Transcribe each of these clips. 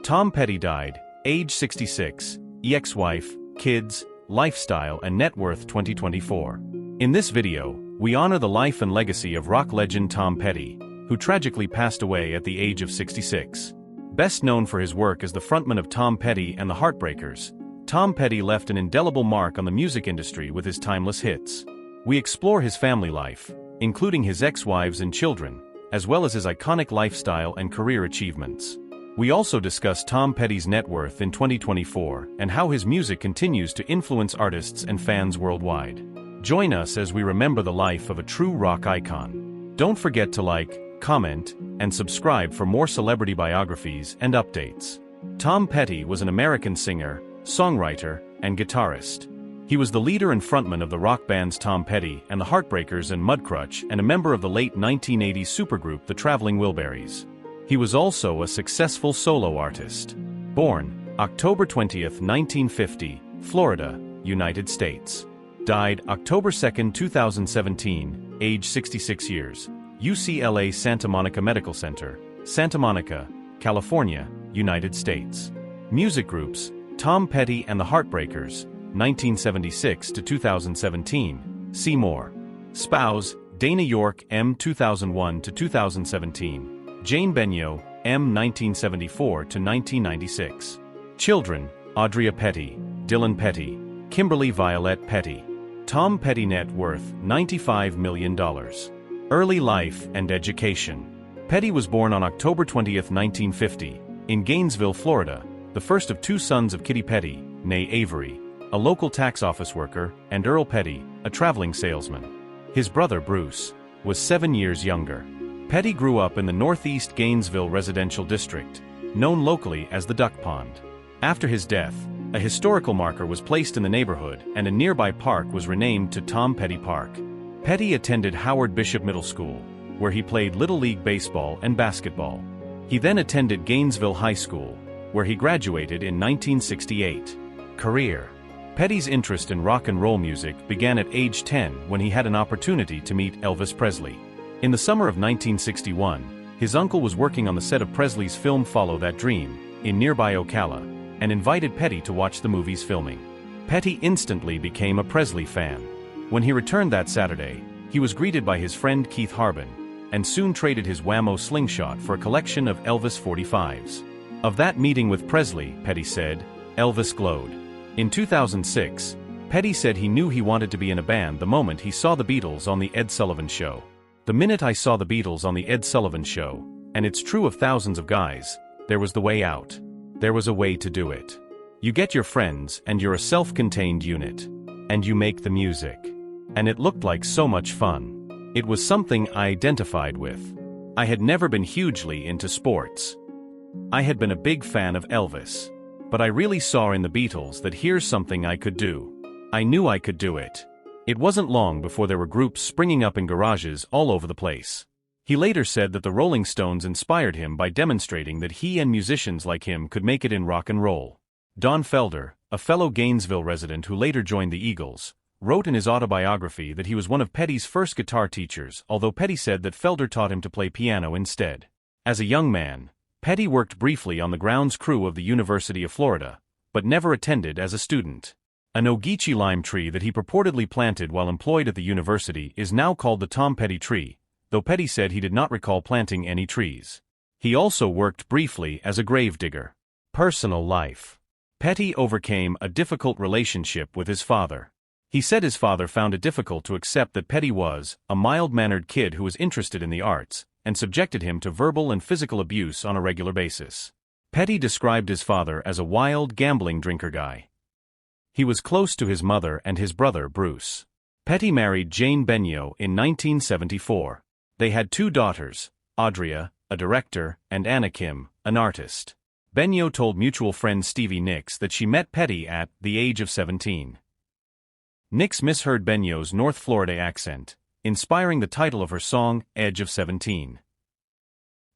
Tom Petty died, age 66, ex-wife, kids, lifestyle and net worth 2024. In this video, we honor the life and legacy of rock legend Tom Petty, who tragically passed away at the age of 66. Best known for his work as the frontman of Tom Petty and the Heartbreakers, Tom Petty left an indelible mark on the music industry with his timeless hits. We explore his family life, including his ex-wives and children, as well as his iconic lifestyle and career achievements. We also discuss Tom Petty's net worth in 2024 and how his music continues to influence artists and fans worldwide. Join us as we remember the life of a true rock icon. Don't forget to like, comment, and subscribe for more celebrity biographies and updates. Tom Petty was an American singer, songwriter, and guitarist. He was the leader and frontman of the rock bands Tom Petty and the Heartbreakers and Mudcrutch and a member of the late 1980s supergroup The Traveling Wilburys. He was also a successful solo artist. Born October 20, 1950, Florida, United States. Died October 2, 2017, age 66 years. UCLA Santa Monica Medical Center, Santa Monica, California, United States. Music groups: Tom Petty and the Heartbreakers, 1976 to 2017. See more. Spouse: Dana York M. 2001 to 2017. Jane Benyo, M. 1974 to 1996. Children: Audria Petty, Dylan Petty, Kimberly Violet Petty. Tom Petty net worth $95 million. Early life and education. Petty was born on October 20, 1950, in Gainesville, Florida, the first of two sons of Kitty Petty, née Avery, a local tax office worker, and Earl Petty, a traveling salesman. His brother Bruce was 7 years younger. Petty grew up in the Northeast Gainesville residential district, known locally as the Duck Pond. After his death, a historical marker was placed in the neighborhood and a nearby park was renamed to Tom Petty Park. Petty attended Howard Bishop Middle School, where he played Little League baseball and basketball. He then attended Gainesville High School, where he graduated in 1968. Career. Petty's interest in rock and roll music began at age 10 when he had an opportunity to meet Elvis Presley. In the summer of 1961, his uncle was working on the set of Presley's film Follow That Dream, in nearby Ocala, and invited Petty to watch the movie's filming. Petty instantly became a Presley fan. When he returned that Saturday, he was greeted by his friend Keith Harbin, and soon traded his Whammo slingshot for a collection of Elvis 45s. Of that meeting with Presley, Petty said, "Elvis glowed." In 2006, Petty said he knew he wanted to be in a band the moment he saw the Beatles on The Ed Sullivan Show. "The minute I saw the Beatles on The Ed Sullivan Show, and it's true of thousands of guys, there was the way out. There was a way to do it. You get your friends and you're a self-contained unit. And you make the music. And it looked like so much fun. It was something I identified with. I had never been hugely into sports. I had been a big fan of Elvis. But I really saw in the Beatles that here's something I could do. I knew I could do it." It wasn't long before there were groups springing up in garages all over the place. He later said that the Rolling Stones inspired him by demonstrating that he and musicians like him could make it in rock and roll. Don Felder, a fellow Gainesville resident who later joined the Eagles, wrote in his autobiography that he was one of Petty's first guitar teachers, although Petty said that Felder taught him to play piano instead. As a young man, Petty worked briefly on the grounds crew of the University of Florida, but never attended as a student. An Ogeechee lime tree that he purportedly planted while employed at the university is now called the Tom Petty tree, though Petty said he did not recall planting any trees. He also worked briefly as a gravedigger. Personal life. Petty overcame a difficult relationship with his father. He said his father found it difficult to accept that Petty was a mild-mannered kid who was interested in the arts, and subjected him to verbal and physical abuse on a regular basis. Petty described his father as a wild, gambling drinker guy. He was close to his mother and his brother Bruce. Petty married Jane Benyo in 1974. They had two daughters, Audria, a director, and Anna Kim, an artist. Benyo told mutual friend Stevie Nicks that she met Petty at the age of 17. Nicks misheard Benyo's North Florida accent, inspiring the title of her song, Edge of 17.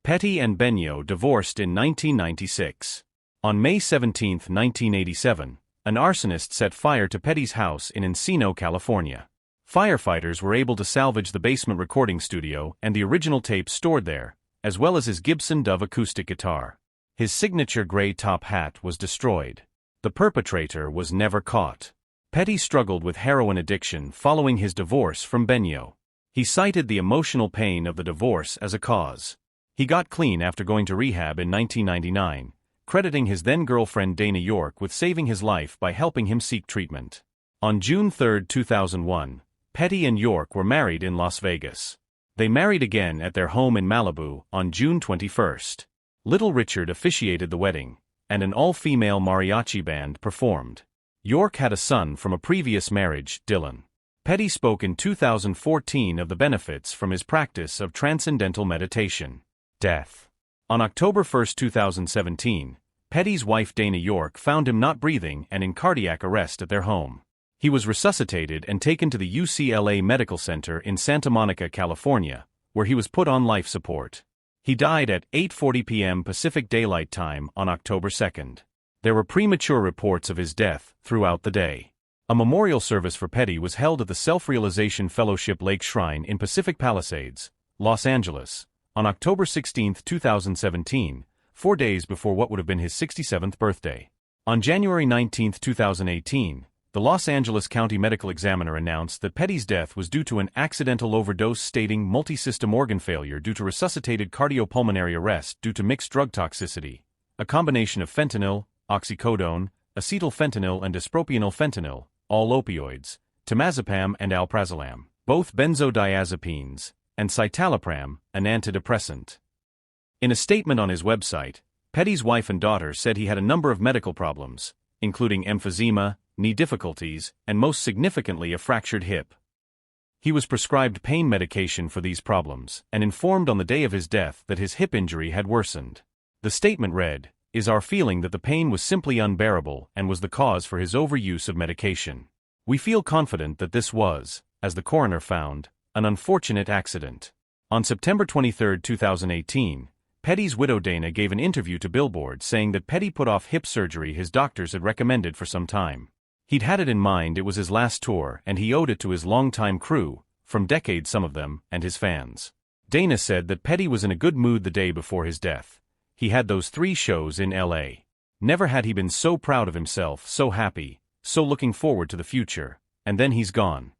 Petty and Benyo divorced in 1996. On May 17, 1987, an arsonist set fire to Petty's house in Encino, California. Firefighters were able to salvage the basement recording studio and the original tapes stored there, as well as his Gibson Dove acoustic guitar. His signature gray top hat was destroyed. The perpetrator was never caught. Petty struggled with heroin addiction following his divorce from Benyo. He cited the emotional pain of the divorce as a cause. He got clean after going to rehab in 1999, crediting his then-girlfriend Dana York with saving his life by helping him seek treatment. On June 3, 2001, Petty and York were married in Las Vegas. They married again at their home in Malibu on June 21. Little Richard officiated the wedding, and an all-female mariachi band performed. York had a son from a previous marriage, Dylan. Petty spoke in 2014 of the benefits from his practice of transcendental meditation. Death. On October 1, 2017, Petty's wife Dana York found him not breathing and in cardiac arrest at their home. He was resuscitated and taken to the UCLA Medical Center in Santa Monica, California, where he was put on life support. He died at 8:40 p.m. Pacific Daylight Time on October 2. There were premature reports of his death throughout the day. A memorial service for Petty was held at the Self-Realization Fellowship Lake Shrine in Pacific Palisades, Los Angeles, on October 16, 2017, 4 days before what would have been his 67th birthday. On January 19, 2018, the Los Angeles County Medical Examiner announced that Petty's death was due to an accidental overdose, stating multi-system organ failure due to resuscitated cardiopulmonary arrest due to mixed drug toxicity, a combination of fentanyl, oxycodone, acetylfentanyl and dyspropionyl fentanyl, all opioids, temazepam and alprazolam, both benzodiazepines, and citalopram, an antidepressant. In a statement on his website, Petty's wife and daughter said he had a number of medical problems, including emphysema, knee difficulties, and most significantly a fractured hip. He was prescribed pain medication for these problems and informed on the day of his death that his hip injury had worsened. The statement read, "Is our feeling that the pain was simply unbearable and was the cause for his overuse of medication. We feel confident that this was, as the coroner found, an unfortunate accident." On September 23, 2018, Petty's widow Dana gave an interview to Billboard saying that Petty put off hip surgery his doctors had recommended for some time. He'd had it in mind it was his last tour and he owed it to his longtime crew, from decades some of them, and his fans. Dana said that Petty was in a good mood the day before his death. He had those 3 shows in LA. Never had he been so proud of himself, so happy, so looking forward to the future, and then he's gone.